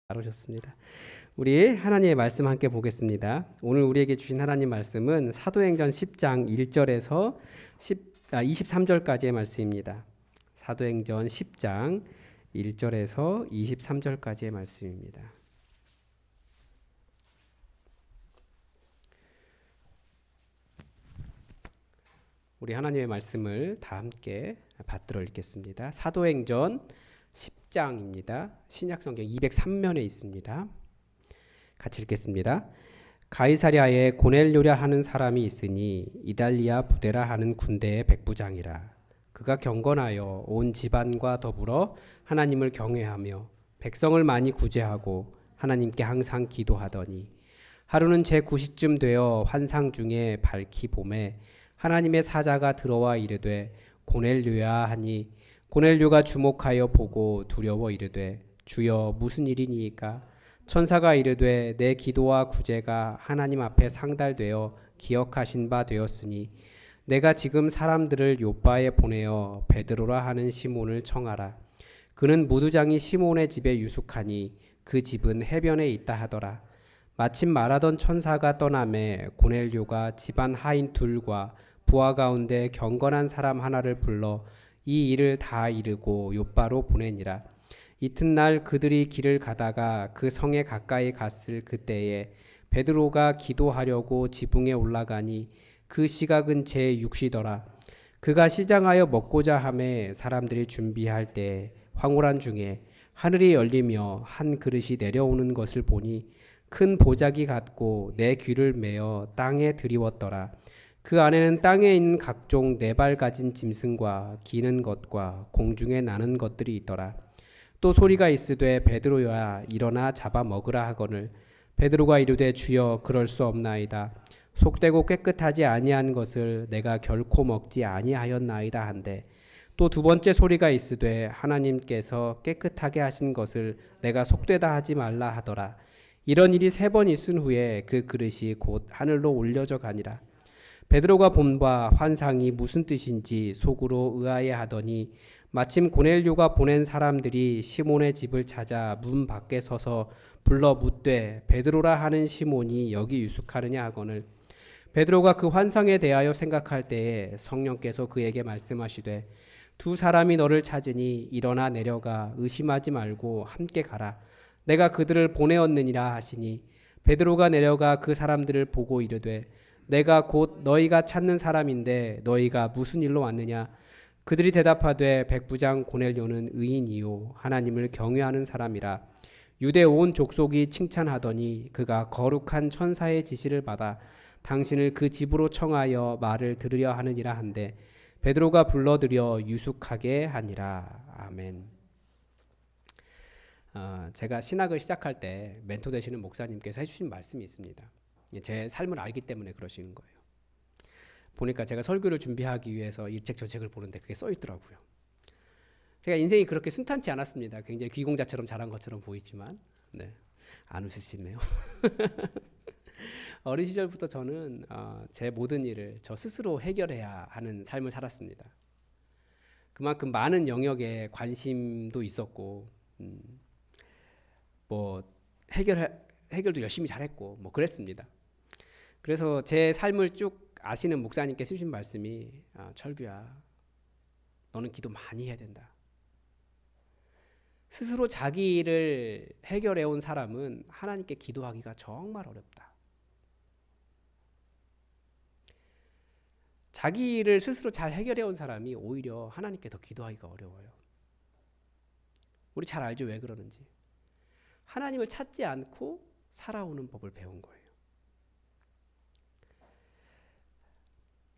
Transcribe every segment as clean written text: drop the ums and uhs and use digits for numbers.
잘 오셨습니다. 우리 하나님의 말씀 함께 보겠습니다. 오늘 우리에게 주신 하나님 말씀은 사도행전 10장 1절에서 23절까지의 말씀입니다. 사도행전 10장 1절에서 23절까지의 말씀입니다. 우리 하나님의 말씀을 다 함께 받들어 읽겠습니다. 사도행전 10장입니다. 신약성경 203면에 있습니다. 같이 읽겠습니다. 가이사랴에 고넬료라 하는 사람이 있으니 이달리아 부데라 하는 군대의 백부장이라. 그가 경건하여 온 집안과 더불어 하나님을 경외하며 백성을 많이 구제하고 하나님께 항상 기도하더니 하루는 제9시쯤 되어 환상 중에 밝히 봄에 하나님의 사자가 들어와 이르되 고넬료야 하니 고넬료가 주목하여 보고 두려워 이르되 주여 무슨 일이니이까? 천사가 이르되 내 기도와 구제가 하나님 앞에 상달되어 기억하신 바 되었으니 내가 지금 사람들을 요바에 보내어 베드로라 하는 시몬을 청하라. 그는 무두장이 시몬의 집에 유숙하니 그 집은 해변에 있다 하더라. 마침 말하던 천사가 떠나매 고넬료가 집안 하인 둘과 부하 가운데 경건한 사람 하나를 불러 이 일을 다 이르고 요바로 보내니라. 이튿날 그들이 길을 가다가 그 성에 가까이 갔을 그때에 베드로가 기도하려고 지붕에 올라가니 그 시각은 제6시더라. 그가 시장하여 먹고자 하매 사람들이 준비할 때 황홀한 중에 하늘이 열리며 한 그릇이 내려오는 것을 보니 큰 보자기 같고 내 귀를 메어 땅에 들이웠더라. 그 안에는 땅에 있는 각종 네 발 가진 짐승과 기는 것과 공중에 나는 것들이 있더라. 또 소리가 있으되 베드로야 일어나 잡아 먹으라 하거늘 베드로가 이르되 주여 그럴 수 없나이다. 속되고 깨끗하지 아니한 것을 내가 결코 먹지 아니하였나이다 한데 또 두 번째 소리가 있으되 하나님께서 깨끗하게 하신 것을 내가 속되다 하지 말라 하더라. 이런 일이 3번 있은 후에 그 그릇이 곧 하늘로 올려져 가니라. 베드로가 본 바 환상이 무슨 뜻인지 속으로 의아해하더니 마침 고넬료가 보낸 사람들이 시몬의 집을 찾아 문 밖에 서서 불러 묻되 베드로라 하는 시몬이 여기 유숙하느냐 하거늘 베드로가 그 환상에 대하여 생각할 때에 성령께서 그에게 말씀하시되 두 사람이 너를 찾으니 일어나 내려가 의심하지 말고 함께 가라. 내가 그들을 보내었느니라 하시니 베드로가 내려가 그 사람들을 보고 이르되 내가 곧 너희가 찾는 사람인데 너희가 무슨 일로 왔느냐? 그들이 대답하되 백부장 고넬료는 의인이요 하나님을 경외하는 사람이라. 유대 온 족속이 칭찬하더니 그가 거룩한 천사의 지시를 받아 당신을 그 집으로 청하여 말을 들으려 하느니라 한데 베드로가 불러들여 유숙하게 하니라. 아멘. 제가 신학을 시작할 때 멘토 되시는 목사님께서 해주신 말씀이 있습니다. 제 삶을 알기 때문에 그러시는 거예요. 보니까 제가 설교를 준비하기 위해서 이 책 저 책을 보는데 그게 써 있더라고요. 제가 인생이 그렇게 순탄치 않았습니다. 굉장히 귀공자처럼 자란 것처럼 보이지만 네, 안 웃으시네요. 어린 시절부터 저는 제 모든 일을 저 스스로 해결해야 하는 삶을 살았습니다. 그만큼 많은 영역에 관심도 있었고 뭐 해결도 열심히 잘했고 뭐 그랬습니다. 그래서 제 삶을 쭉 아시는 목사님께 쓰신 말씀이 철규야 너는 기도 많이 해야 된다. 스스로 자기 일을 해결해온 사람은 하나님께 기도하기가 정말 어렵다. 자기 일을 스스로 잘 해결해온 사람이 오히려 하나님께 더 기도하기가 어려워요. 우리 잘 알죠? 왜 그러는지. 하나님을 찾지 않고 살아오는 법을 배운 거예요.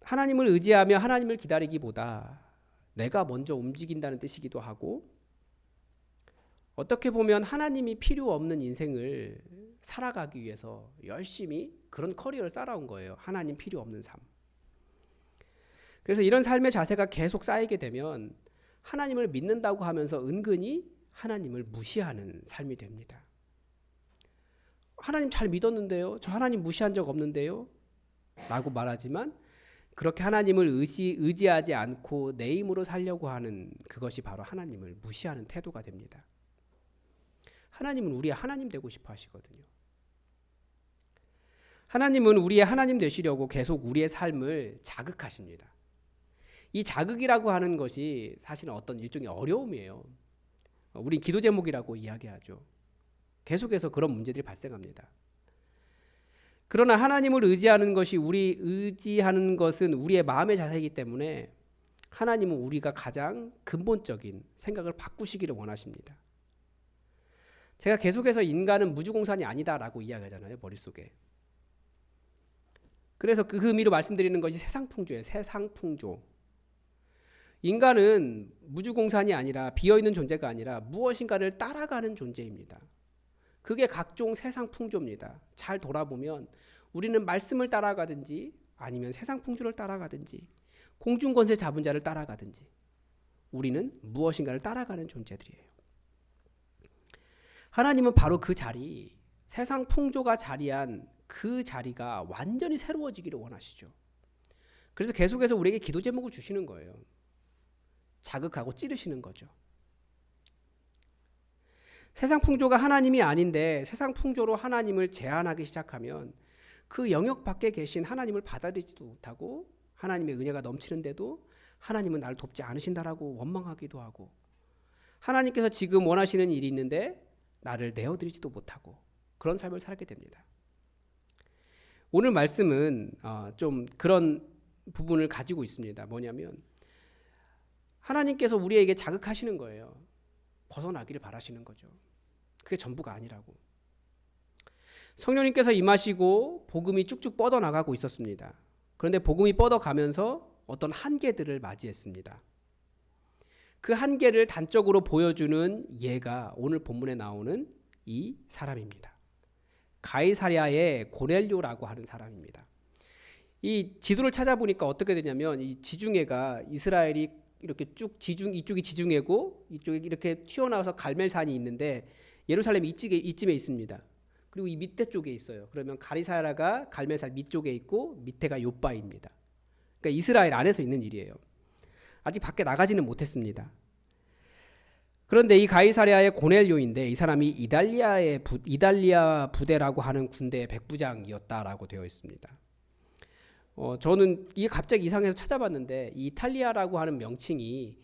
하나님을 의지하며 하나님을 기다리기보다 내가 먼저 움직인다는 뜻이기도 하고 어떻게 보면 하나님이 필요 없는 인생을 살아가기 위해서 열심히 그런 커리어를 쌓아온 거예요. 하나님 필요 없는 삶. 그래서 이런 삶의 자세가 계속 쌓이게 되면 하나님을 믿는다고 하면서 은근히 하나님을 무시하는 삶이 됩니다. 하나님 잘 믿었는데요. 저 하나님 무시한 적 없는데요. 라고 말하지만 그렇게 하나님을 의지하지 않고 내 힘으로 살려고 하는 그것이 바로 하나님을 무시하는 태도가 됩니다. 하나님은 우리의 하나님 되고 싶어 하시거든요. 하나님은 우리의 하나님 되시려고 계속 우리의 삶을 자극하십니다. 이 자극이라고 하는 것이 사실은 어떤 일종의 어려움이에요. 우리 기도 제목이라고 이야기하죠. 계속해서 그런 문제들이 발생합니다. 그러나 하나님을 의지하는 것이 의지하는 것은 우리의 마음의 자세이기 때문에 하나님은 우리가 가장 근본적인 생각을 바꾸시기를 원하십니다. 제가 계속해서 인간은 무주공산이 아니다라고 이야기하잖아요. 머릿속에. 그래서 그 의미로 말씀드리는 것이 세상풍조예요. 세상풍조. 인간은 무주공산이 아니라 비어있는 존재가 아니라 무엇인가를 따라가는 존재입니다. 그게 각종 세상풍조입니다. 잘 돌아보면 우리는 말씀을 따라가든지 아니면 세상풍조를 따라가든지 공중권세 잡은 자를 따라가든지 우리는 무엇인가를 따라가는 존재들이에요. 하나님은 바로 그 자리, 세상풍조가 자리한 그 자리가 완전히 새로워지기를 원하시죠. 그래서 계속해서 우리에게 기도 제목을 주시는 거예요. 자극하고 찌르시는 거죠. 세상 풍조가 하나님이 아닌데 세상 풍조로 하나님을 제한하기 시작하면 그 영역 밖에 계신 하나님을 받아들이지도 못하고 하나님의 은혜가 넘치는데도 하나님은 나를 돕지 않으신다라고 원망하기도 하고 하나님께서 지금 원하시는 일이 있는데 나를 내어드리지도 못하고 그런 삶을 살게 됩니다. 오늘 말씀은 좀 그런 부분을 가지고 있습니다. 뭐냐면 하나님께서 우리에게 자극하시는 거예요. 벗어나기를 바라시는 거죠. 그게 전부가 아니라고. 성령님께서 임하시고 복음이 쭉쭉 뻗어나가고 있었습니다. 그런데 복음이 뻗어가면서 어떤 한계들을 맞이했습니다. 그 한계를 단적으로 보여주는 예가 오늘 본문에 나오는 이 사람입니다. 가이사랴의 고넬료라고 하는 사람입니다. 이 지도를 찾아보니까 어떻게 되냐면 이 지중해가 이스라엘이 이렇게 쭉 이쪽이 지중해고 이쪽에 이렇게 튀어나와서 갈멜산이 있는데 예루살렘이 이쯤에 있습니다. 그리고 이 밑에 쪽에 있어요. 그러면 가이사랴가 갈멜산 밑쪽에 있고 밑에가 요바입니다. 그러니까 이스라엘 안에서 있는 일이에요. 아직 밖에 나가지는 못했습니다. 그런데 이 가이사랴의 고넬료인데 이 사람이 이달리아 부대라고 하는 군대의 백부장이었다라고 되어 있습니다. 저는 이게 갑자기 이상해서 찾아봤는데 이 이탈리아라고 하는 명칭이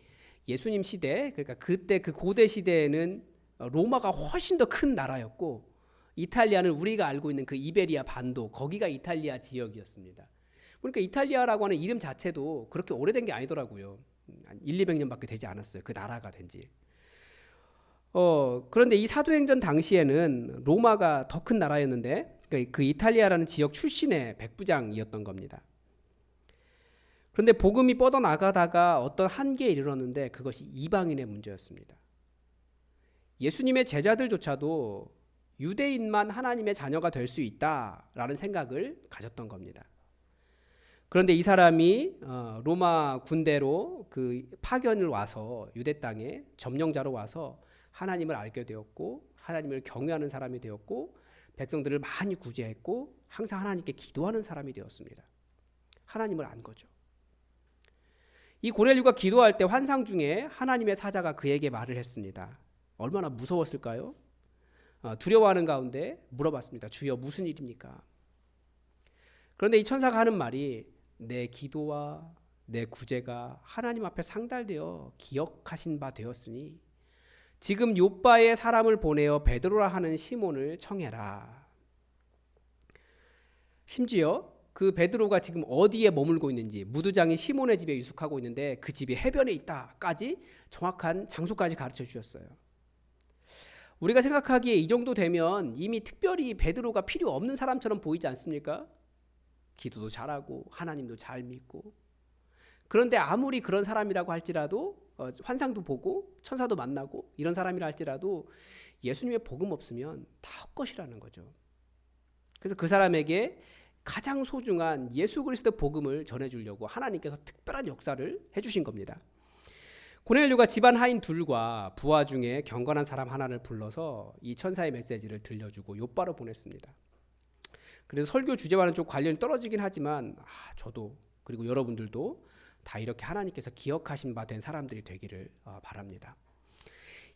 예수님 시대, 그러니까 그때 그 고대 시대에는 로마가 훨씬 더 큰 나라였고 이탈리아는 우리가 알고 있는 그 이베리아 반도, 거기가 이탈리아 지역이었습니다. 그러니까 이탈리아라고 하는 이름 자체도 그렇게 오래된 게 아니더라고요. 한 100~200년밖에 되지 않았어요. 그 나라가 된 지. 그런데 이 사도행전 당시에는 로마가 더 큰 나라였는데 그 이탈리아라는 지역 출신의 백부장이었던 겁니다. 그런데 복음이 뻗어나가다가 어떤 한계에 이르렀는데 그것이 이방인의 문제였습니다. 예수님의 제자들조차도 유대인만 하나님의 자녀가 될 수 있다라는 생각을 가졌던 겁니다. 그런데 이 사람이 로마 군대로 그 파견을 와서 유대 땅에 점령자로 와서 하나님을 알게 되었고 하나님을 경외하는 사람이 되었고 백성들을 많이 구제했고 항상 하나님께 기도하는 사람이 되었습니다. 하나님을 안 거죠. 이 고넬료가 기도할 때 환상 중에 하나님의 사자가 그에게 말을 했습니다. 얼마나 무서웠을까요? 두려워하는 가운데 물어봤습니다. 주여 무슨 일입니까? 그런데 이 천사가 하는 말이 내 기도와 내 구제가 하나님 앞에 상달되어 기억하신 바 되었으니 지금 요바에 사람을 보내어 베드로라 하는 시몬을 청해라. 심지어 그 베드로가 지금 어디에 머물고 있는지 무두장이 시몬의 집에 유숙하고 있는데 그 집이 해변에 있다까지 정확한 장소까지 가르쳐 주셨어요. 우리가 생각하기에 이 정도 되면 이미 특별히 베드로가 필요 없는 사람처럼 보이지 않습니까? 기도도 잘하고 하나님도 잘 믿고. 그런데 아무리 그런 사람이라고 할지라도 환상도 보고 천사도 만나고 이런 사람이라 할지라도 예수님의 복음 없으면 다 헛것이라는 거죠. 그래서 그 사람에게 가장 소중한 예수 그리스도 복음을 전해주려고 하나님께서 특별한 역사를 해주신 겁니다. 고넬료가 집안 하인 둘과 부하 중에 경건한 사람 하나를 불러서 이 천사의 메시지를 들려주고 요바로 보냈습니다. 그래서 설교 주제와는 좀 관련이 떨어지긴 하지만 저도 그리고 여러분들도 다 이렇게 하나님께서 기억하신 바 된 사람들이 되기를 바랍니다.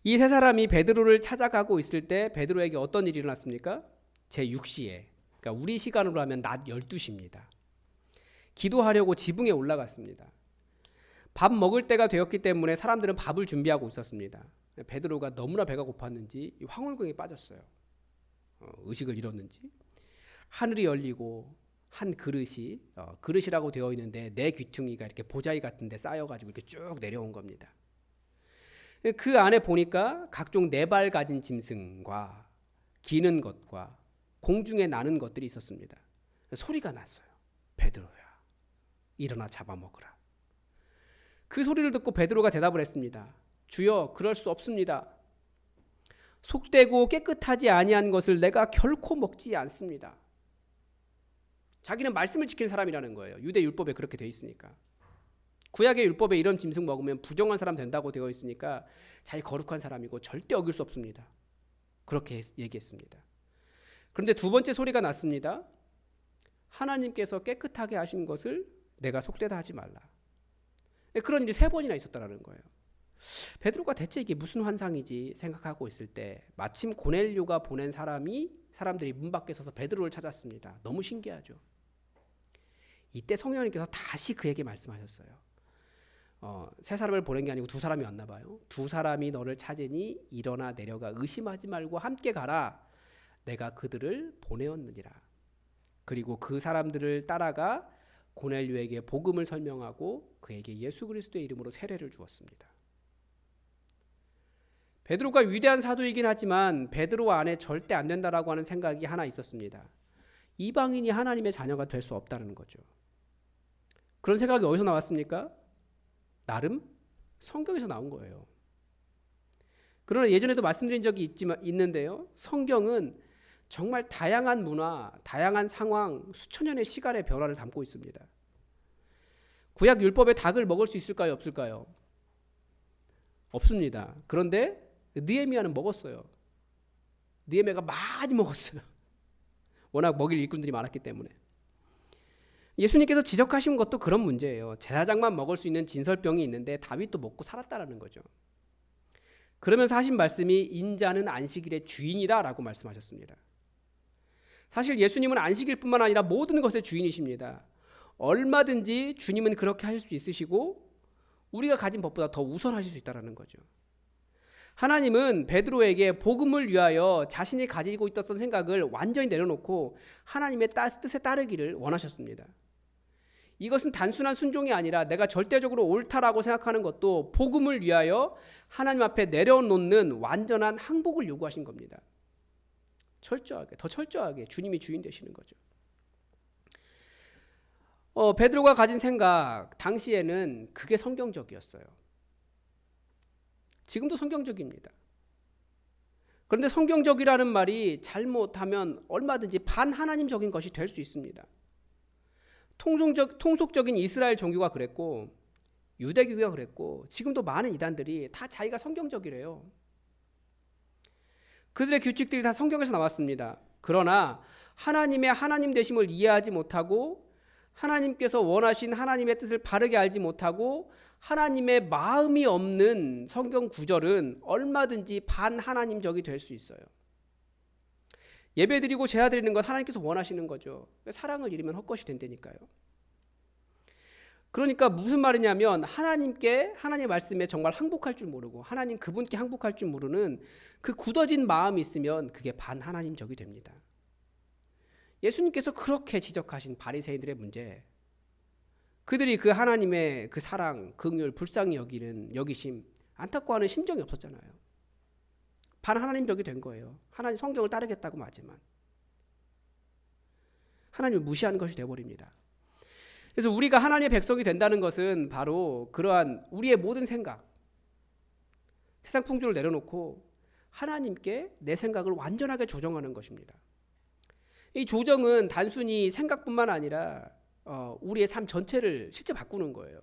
이 세 사람이 베드로를 찾아가고 있을 때 베드로에게 어떤 일이 일어났습니까? 제6시에, 그러니까 우리 시간으로 하면 낮 12시입니다. 기도하려고 지붕에 올라갔습니다. 밥 먹을 때가 되었기 때문에 사람들은 밥을 준비하고 있었습니다. 베드로가 너무나 배가 고팠는지 황홀경에 빠졌어요. 의식을 잃었는지. 하늘이 열리고 한 그릇이 그릇이라고 되어 있는데 네 귀퉁이가 이렇게 보자기 같은 데 쌓여가지고 이렇게 쭉 내려온 겁니다. 그 안에 보니까 각종 네 발 가진 짐승과 기는 것과 공중에 나는 것들이 있었습니다. 소리가 났어요. 베드로야, 일어나 잡아먹으라. 그 소리를 듣고 베드로가 대답을 했습니다. 주여, 그럴 수 없습니다. 속되고 깨끗하지 아니한 것을 내가 결코 먹지 않습니다. 자기는 말씀을 지키는 사람이라는 거예요. 유대 율법에 그렇게 되어 있으니까. 구약의 율법에 이런 짐승 먹으면 부정한 사람 된다고 되어 있으니까 자기 거룩한 사람이고 절대 어길 수 없습니다. 그렇게 얘기했습니다. 그런데 두 번째 소리가 났습니다. 하나님께서 깨끗하게 하신 것을 내가 속되다 하지 말라. 그런 일이 3번이나 있었다는 거예요. 베드로가 대체 이게 무슨 환상이지 생각하고 있을 때 마침 고넬료가 보낸 사람들이 문 밖에 서서 베드로를 찾았습니다. 너무 신기하죠. 이때 성령님께서 다시 그에게 말씀하셨어요. 세 사람을 보낸 게 아니고 두 사람이 왔나 봐요. 두 사람이 너를 찾으니 일어나 내려가 의심하지 말고 함께 가라. 내가 그들을 보내었느니라. 그리고 그 사람들을 따라가 고넬료에게 복음을 설명하고 그에게 예수 그리스도의 이름으로 세례를 주었습니다. 베드로가 위대한 사도이긴 하지만 베드로 안에 절대 안 된다라고 하는 생각이 하나 있었습니다. 이방인이 하나님의 자녀가 될 수 없다는 거죠. 그런 생각이 어디서 나왔습니까? 나름 성경에서 나온 거예요. 그러나 예전에도 말씀드린 적이 있는데요. 성경은 정말 다양한 문화, 다양한 상황, 수천 년의 시간의 변화를 담고 있습니다. 구약 율법의 닭을 먹을 수 있을까요? 없을까요? 없습니다. 그런데 느헤미야는 먹었어요. 느헤미야가 많이 먹었어요. 워낙 먹일 일꾼들이 많았기 때문에. 예수님께서 지적하신 것도 그런 문제예요. 제사장만 먹을 수 있는 진설병이 있는데 다윗도 먹고 살았다라는 거죠. 그러면서 하신 말씀이 인자는 안식일의 주인이다 라고 말씀하셨습니다. 사실 예수님은 안식일 뿐만 아니라 모든 것의 주인이십니다. 얼마든지 주님은 그렇게 하실 수 있으시고 우리가 가진 법보다 더 우선하실 수 있다는 거죠. 하나님은 베드로에게 복음을 위하여 자신이 가지고 있었던 생각을 완전히 내려놓고 하나님의 뜻에 따르기를 원하셨습니다. 이것은 단순한 순종이 아니라 내가 절대적으로 옳다라고 생각하는 것도 복음을 위하여 하나님 앞에 내려놓는 완전한 항복을 요구하신 겁니다. 철저하게, 더 철저하게 주님이 주인 되시는 거죠. 베드로가 가진 생각 당시에는 그게 성경적이었어요. 지금도 성경적입니다. 그런데 성경적이라는 말이 잘못하면 얼마든지 반하나님적인 것이 될 수 있습니다. 통속적인 이스라엘 종교가 그랬고 유대교가 그랬고 지금도 많은 이단들이 다 자기가 성경적이래요. 그들의 규칙들이 다 성경에서 나왔습니다. 그러나 하나님의 하나님 되심을 이해하지 못하고 하나님께서 원하신 하나님의 뜻을 바르게 알지 못하고 하나님의 마음이 없는 성경 구절은 얼마든지 반하나님적이 될 수 있어요. 예배드리고 제사드리는 건 하나님께서 원하시는 거죠. 사랑을 잃으면 헛것이 된다니까요. 그러니까 무슨 말이냐면 하나님의 말씀에 정말 항복할 줄 모르고 하나님 그분께 항복할 줄 모르는 그 굳어진 마음이 있으면 그게 반하나님적이 됩니다. 예수님께서 그렇게 지적하신 바리새인들의 문제, 그들이 그 하나님의 그 사랑, 긍휼, 불쌍히 여기심, 안타까워하는 심정이 없었잖아요. 반하나님적이 된 거예요. 하나님 성경을 따르겠다고 하지만 하나님을 무시하는 것이 되어버립니다. 그래서 우리가 하나님의 백성이 된다는 것은 바로 그러한 우리의 모든 생각, 세상 풍조를 내려놓고 하나님께 내 생각을 완전하게 조정하는 것입니다. 이 조정은 단순히 생각뿐만 아니라 우리의 삶 전체를 실제 바꾸는 거예요.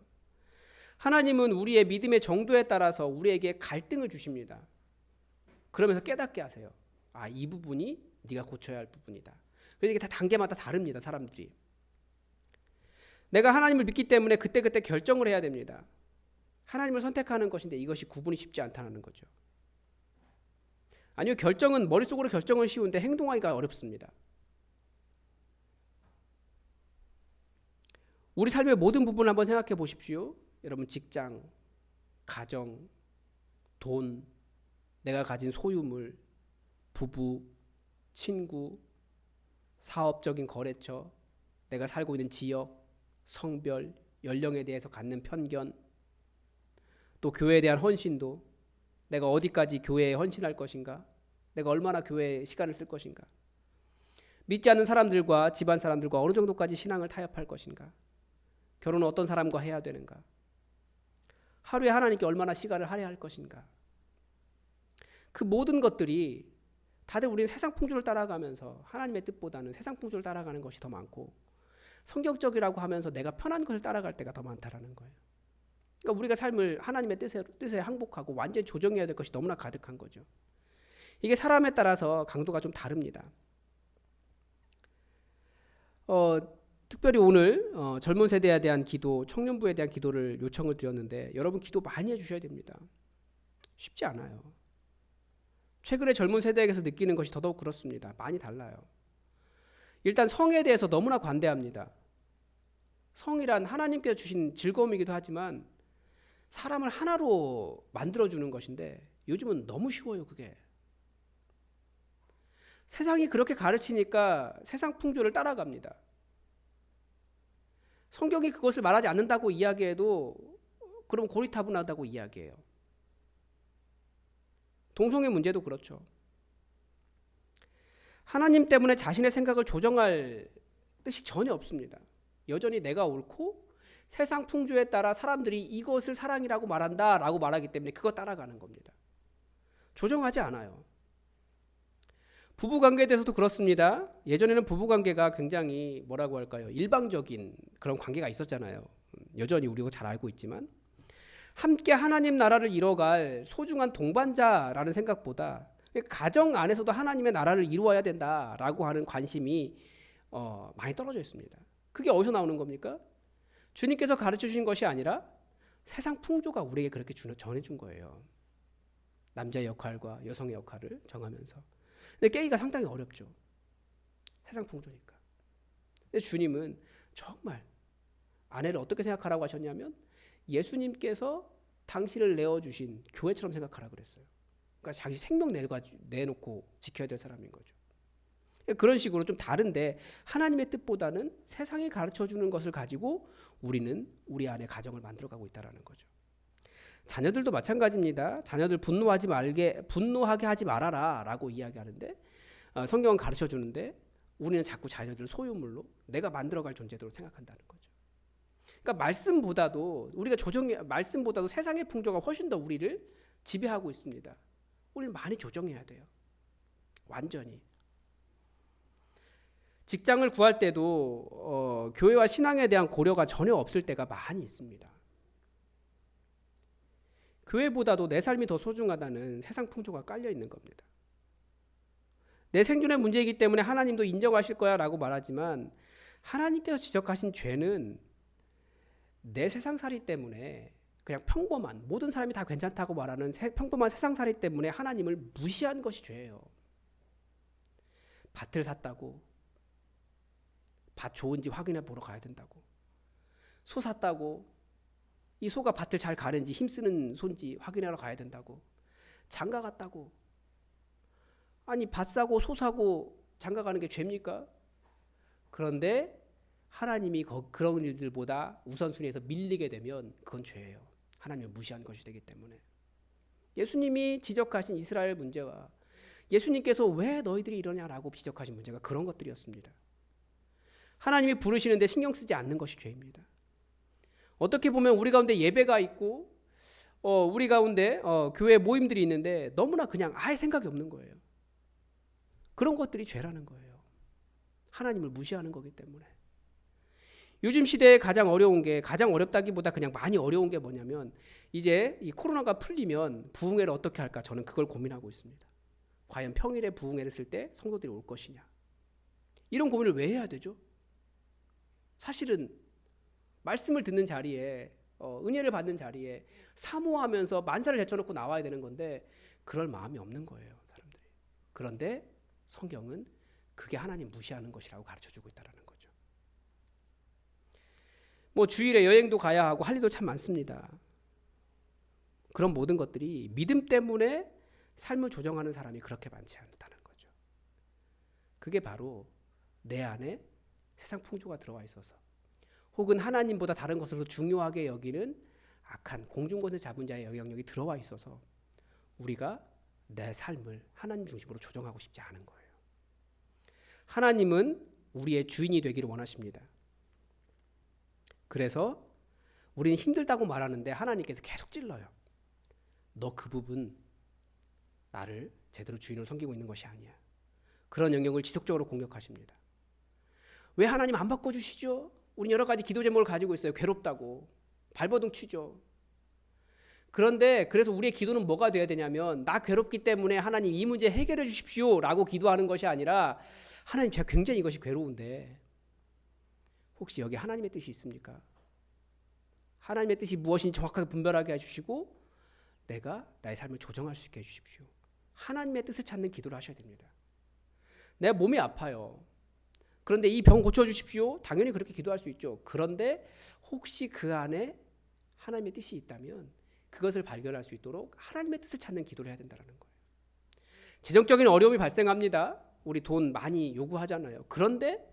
하나님은 우리의 믿음의 정도에 따라서 우리에게 갈등을 주십니다. 그러면서 깨닫게 하세요. 이 부분이 네가 고쳐야 할 부분이다. 그래서 이게 다 단계마다 다릅니다. 사람들이. 내가 하나님을 믿기 때문에 그때그때 결정을 해야 됩니다. 하나님을 선택하는 것인데 이것이 구분이 쉽지 않다는 거죠. 아니요, 결정은 머릿속으로 결정은 쉬운데 행동하기가 어렵습니다. 우리 삶의 모든 부분을 한번 생각해 보십시오. 여러분, 직장, 가정, 돈, 내가 가진 소유물, 부부, 친구, 사업적인 거래처, 내가 살고 있는 지역, 성별, 연령에 대해서 갖는 편견, 또 교회에 대한 헌신도, 내가 어디까지 교회에 헌신할 것인가, 내가 얼마나 교회에 시간을 쓸 것인가, 믿지 않는 사람들과 집안 사람들과 어느 정도까지 신앙을 타협할 것인가, 결혼은 어떤 사람과 해야 되는가, 하루에 하나님께 얼마나 시간을 할애할 것인가. 그 모든 것들이 다들 우리는 세상 풍조를 따라가면서 하나님의 뜻보다는 세상 풍조를 따라가는 것이 더 많고, 성경적이라고 하면서 내가 편한 것을 따라갈 때가 더 많다라는 거예요. 그러니까 우리가 삶을 하나님의 뜻에 항복하고 완전히 조정해야 될 것이 너무나 가득한 거죠. 이게 사람에 따라서 강도가 좀 다릅니다. 특별히 오늘 젊은 세대에 대한 기도, 청년부에 대한 기도를 요청을 드렸는데, 여러분 기도 많이 해주셔야 됩니다. 쉽지 않아요. 최근에 젊은 세대에게서 느끼는 것이 더더욱 그렇습니다. 많이 달라요. 일단 성에 대해서 너무나 관대합니다. 성이란 하나님께서 주신 즐거움이기도 하지만 사람을 하나로 만들어주는 것인데, 요즘은 너무 쉬워요. 그게 세상이 그렇게 가르치니까 세상 풍조를 따라갑니다. 성경이 그것을 말하지 않는다고 이야기해도 그럼 고리타분하다고 이야기해요. 동성애 문제도 그렇죠. 하나님 때문에 자신의 생각을 조정할 뜻이 전혀 없습니다. 여전히 내가 옳고 세상 풍조에 따라 사람들이 이것을 사랑이라고 말한다 라고 말하기 때문에 그거 따라가는 겁니다. 조정하지 않아요. 부부관계에 대해서도 그렇습니다. 예전에는 부부관계가 굉장히 뭐라고 할까요? 일방적인 그런 관계가 있었잖아요. 여전히 우리가 잘 알고 있지만, 함께 하나님 나라를 이뤄갈 소중한 동반자라는 생각보다 가정 안에서도 하나님의 나라를 이루어야 된다라고 하는 관심이 많이 떨어져 있습니다. 그게 어디서 나오는 겁니까? 주님께서 가르쳐 주신 것이 아니라 세상 풍조가 우리에게 그렇게 전해준 거예요. 남자의 역할과 여성의 역할을 정하면서. 근데 깨기가 상당히 어렵죠. 세상 풍조니까. 근데 주님은 정말 아내를 어떻게 생각하라고 하셨냐면, 예수님께서 당신을 내어주신 교회처럼 생각하라 그랬어요. 그러니까 자기 생명 내놓고 지켜야 될 사람인 거죠. 그런 식으로 좀 다른데, 하나님의 뜻보다는 세상이 가르쳐주는 것을 가지고 우리는 우리 안에 가정을 만들어가고 있다는 거죠. 자녀들도 마찬가지입니다. 자녀들 분노하게 하지 말아라 라고 이야기하는데, 성경은 가르쳐주는데 우리는 자꾸 자녀들을 소유물로 내가 만들어갈 존재로 생각한다는 거죠. 그러니까 말씀보다도 세상의 풍조가 훨씬 더 우리를 지배하고 있습니다. 우리는 많이 조정해야 돼요. 완전히. 직장을 구할 때도 교회와 신앙에 대한 고려가 전혀 없을 때가 많이 있습니다. 교회보다도 내 삶이 더 소중하다는 세상 풍조가 깔려 있는 겁니다. 내 생존의 문제이기 때문에 하나님도 인정하실 거야 라고 말하지만, 하나님께서 지적하신 죄는 내 세상살이 때문에, 그냥 평범한 모든 사람이 다 괜찮다고 말하는 평범한 세상살이 때문에 하나님을 무시한 것이 죄예요. 밭을 샀다고 밭 좋은지 확인해 보러 가야 된다고, 소 샀다고 이 소가 밭을 잘 가는지 힘쓰는 소인지 확인하러 가야 된다고, 장가 갔다고, 아니 밭 사고 소 사고 장가 가는 게 죄입니까? 그런데 하나님이 그런 일들보다 우선순위에서 밀리게 되면 그건 죄예요. 하나님을 무시한 것이 되기 때문에. 예수님이 지적하신 이스라엘 문제와 예수님께서 왜 너희들이 이러냐라고 지적하신 문제가 그런 것들이었습니다. 하나님이 부르시는데 신경 쓰지 않는 것이 죄입니다. 어떻게 보면 우리 가운데 예배가 있고 우리 가운데 교회 모임들이 있는데 너무나 그냥 아예 생각이 없는 거예요. 그런 것들이 죄라는 거예요. 하나님을 무시하는 거기 때문에. 요즘 시대에 가장 어렵다기보다 그냥 많이 어려운 게 뭐냐면, 이제 이 코로나가 풀리면 부흥회를 어떻게 할까, 저는 그걸 고민하고 있습니다. 과연 평일에 부흥회를 쓸 때 성도들이 올 것이냐, 이런 고민을 왜 해야 되죠? 사실은 말씀을 듣는 자리에 은혜를 받는 자리에 사모하면서 만사를 제쳐놓고 나와야 되는 건데 그럴 마음이 없는 거예요, 사람들이. 그런데 성경은 그게 하나님 무시하는 것이라고 가르쳐주고 있다는 거죠. 뭐 주일에 여행도 가야 하고 할 일도 참 많습니다. 그런 모든 것들이 믿음 때문에 삶을 조정하는 사람이 그렇게 많지 않다는 거죠. 그게 바로 내 안에 세상 풍조가 들어와 있어서 혹은 하나님보다 다른 것으로 중요하게 여기는 악한 공중권세 잡은 자의 영향력이 들어와 있어서 우리가 내 삶을 하나님 중심으로 조정하고 싶지 않은 거예요. 하나님은 우리의 주인이 되기를 원하십니다. 그래서 우리는 힘들다고 말하는데 하나님께서 계속 찔러요. 너 그 부분 나를 제대로 주인으로 섬기고 있는 것이 아니야. 그런 영역을 지속적으로 공격하십니다. 왜 하나님 안 바꿔주시죠? 우린 여러 가지 기도 제목을 가지고 있어요. 괴롭다고 발버둥 치죠. 그런데 그래서 우리의 기도는 뭐가 돼야 되냐면 나 괴롭기 때문에 하나님 이 문제 해결해 주십시오 라고 기도하는 것이 아니라 하나님 제가 굉장히 이것이 괴로운데 혹시 여기 하나님의 뜻이 있습니까? 하나님의 뜻이 무엇인지 정확하게 분별하게 해주시고 내가 나의 삶을 조정할 수 있게 해주십시오. 하나님의 뜻을 찾는 기도를 하셔야 됩니다. 내 몸이 아파요. 그런데 이 병 고쳐주십시오. 당연히 그렇게 기도할 수 있죠. 그런데 혹시 그 안에 하나님의 뜻이 있다면 그것을 발견할 수 있도록 하나님의 뜻을 찾는 기도를 해야 된다는 거예요. 재정적인 어려움이 발생합니다. 우리 돈 많이 요구하잖아요. 그런데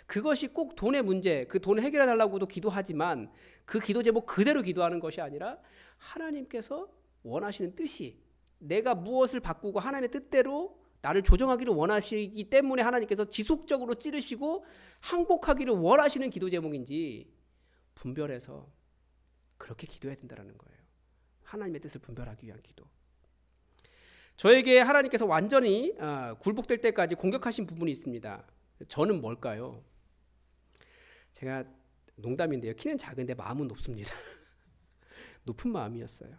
그것이 꼭 돈의 문제, 그 돈을 해결해 달라고도 기도하지만 그 기도 제목 그대로 기도하는 것이 아니라 하나님께서 원하시는 뜻이 내가 무엇을 바꾸고 하나님의 뜻대로 나를 조정하기를 원하시기 때문에 하나님께서 지속적으로 찌르시고 항복하기를 원하시는 기도 제목인지 분별해서 그렇게 기도해야 된다는 거예요. 하나님의 뜻을 분별하기 위한 기도. 저에게 하나님께서 완전히 굴복될 때까지 공격하신 부분이 있습니다. 저는 뭘까요? 제가 농담인데요. 키는 작은데 마음은 높습니다. 높은 마음이었어요.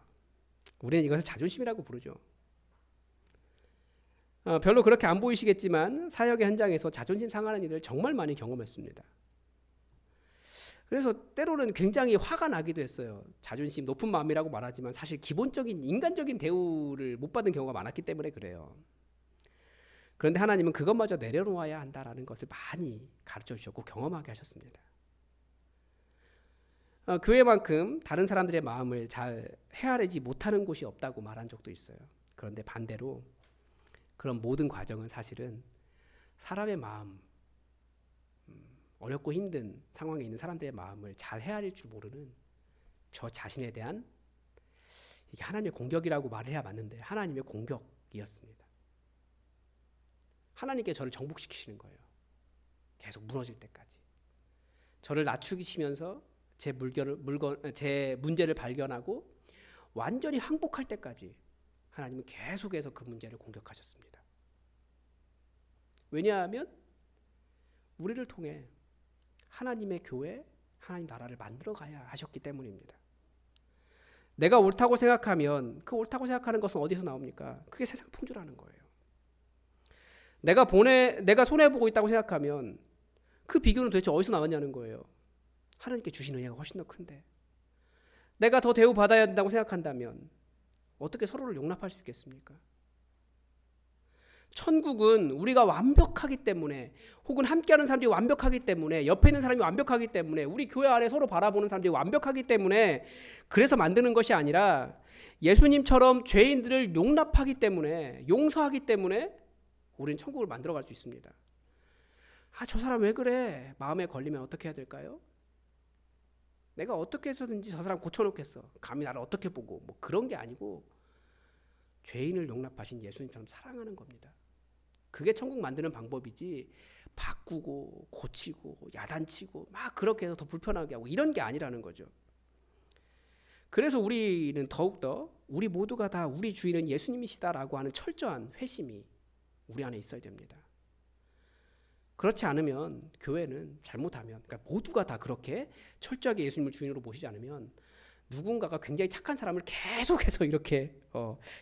우리는 이것을 자존심이라고 부르죠. 별로 그렇게 안 보이시겠지만 사역의 현장에서 자존심 상하는 일을 정말 많이 경험했습니다. 그래서 때로는 굉장히 화가 나기도 했어요. 자존심 높은 마음이라고 말하지만 사실 기본적인 인간적인 대우를 못 받은 경우가 많았기 때문에 그래요. 그런데 하나님은 그것마저 내려놓아야 한다라는 것을 많이 가르쳐 주셨고 경험하게 하셨습니다. 교회만큼 다른 사람들의 마음을 잘 헤아리지 못하는 곳이 없다고 말한 적도 있어요. 그런데 반대로 그런 모든 과정은 사실은 사람의 마음, 어렵고 힘든 상황에 있는 사람들의 마음을 잘 헤아릴 줄 모르는 저 자신에 대한 이게 하나님의 공격이라고 말을 해야 맞는데 하나님의 공격이었습니다. 하나님께 저를 정복시키시는 거예요. 계속 무너질 때까지. 저를 낮추시면서 제 문제를 발견하고 완전히 항복할 때까지 하나님은 계속해서 그 문제를 공격하셨습니다. 왜냐하면 우리를 통해 하나님의 교회, 하나님 나라를 만들어 가야 하셨기 때문입니다. 내가 옳다고 생각하면 그 옳다고 생각하는 것은 어디서 나옵니까? 그게 세상 풍조라는 거예요. 내가 손해보고 있다고 생각하면 그 비교는 도대체 어디서 나왔냐는 거예요. 하나님께 주신 은혜가 훨씬 더 큰데 내가 더 대우받아야 된다고 생각한다면 어떻게 서로를 용납할 수 있겠습니까? 천국은 우리가 완벽하기 때문에 혹은 함께하는 사람들이 완벽하기 때문에 옆에 있는 사람이 완벽하기 때문에 우리 교회 안에 서로 바라보는 사람들이 완벽하기 때문에 그래서 만드는 것이 아니라 예수님처럼 죄인들을 용납하기 때문에 용서하기 때문에 우리는 천국을 만들어갈 수 있습니다. 저 사람 왜 그래? 마음에 걸리면 어떻게 해야 될까요? 내가 어떻게 해서든지 저 사람 고쳐놓겠어. 감히 나를 어떻게 보고 뭐 그런 게 아니고 죄인을 용납하신 예수님처럼 사랑하는 겁니다. 그게 천국 만드는 방법이지 바꾸고 고치고 야단치고 막 그렇게 해서 더 불편하게 하고 이런 게 아니라는 거죠. 그래서 우리는 더욱더 우리 모두가 다 우리 주인은 예수님이시다라고 하는 철저한 회심이 우리 안에 있어야 됩니다. 그렇지 않으면 교회는 잘못하면 그러니까 모두가 다 그렇게 철저하게 예수님을 주인으로 모시지 않으면 누군가가 굉장히 착한 사람을 계속해서 이렇게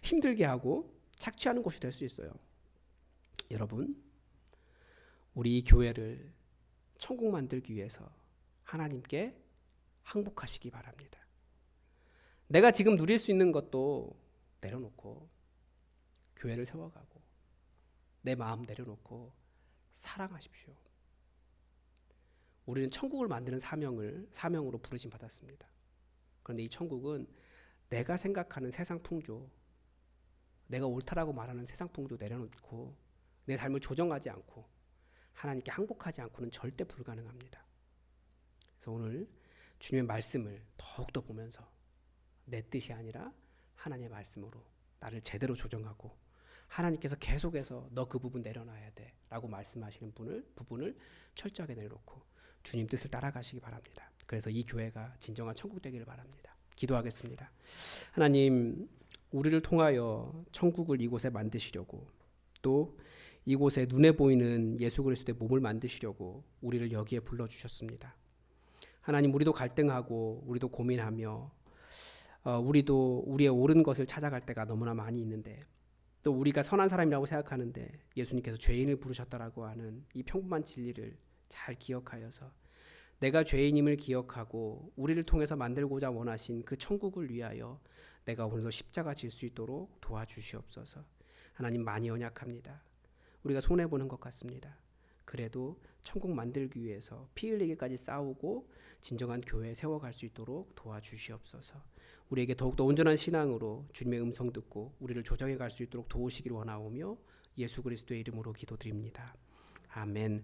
힘들게 하고 착취하는 곳이 될 수 있어요. 여러분, 우리 교회를 천국 만들기 위해서 하나님께 항복하시기 바랍니다. 내가 지금 누릴 수 있는 것도 내려놓고 교회를 세워가고 내 마음 내려놓고 사랑하십시오. 우리는 천국을 만드는 사명으로 부르심 받았습니다. 그런데 이 천국은 내가 생각하는 세상 풍조, 내가 옳다라고 말하는 세상 풍조 내려놓고 내 삶을 조정하지 않고 하나님께 항복하지 않고는 절대 불가능합니다. 그래서 오늘 주님의 말씀을 더욱더 보면서 내 뜻이 아니라 하나님의 말씀으로 나를 제대로 조정하고 하나님께서 계속해서 너 그 부분 내려놔야 돼 라고 말씀하시는 부분을 철저하게 내려놓고 주님 뜻을 따라가시기 바랍니다. 그래서 이 교회가 진정한 천국 되기를 바랍니다. 기도하겠습니다. 하나님, 우리를 통하여 천국을 이곳에 만드시려고 또 이곳에 눈에 보이는 예수 그리스도의 몸을 만드시려고 우리를 여기에 불러주셨습니다. 하나님, 우리도 갈등하고 우리도 고민하며 우리도 우리의 옳은 것을 찾아갈 때가 너무나 많이 있는데 또 우리가 선한 사람이라고 생각하는데 예수님께서 죄인을 부르셨다라고 하는 이 평범한 진리를 잘 기억하여서 내가 죄인임을 기억하고 우리를 통해서 만들고자 원하신 그 천국을 위하여 내가 오늘도 십자가 질 수 있도록 도와주시옵소서. 하나님, 많이 언약합니다. 우리가 손해보는 것 같습니다. 그래도 천국 만들기 위해서 피 흘리기까지 싸우고 진정한 교회 세워갈 수 있도록 도와주시옵소서. 우리에게 더욱더 온전한 신앙으로 주님의 음성 듣고 우리를 조정해 갈 수 있도록 도우시기를 원하오며 예수 그리스도의 이름으로 기도드립니다. 아멘.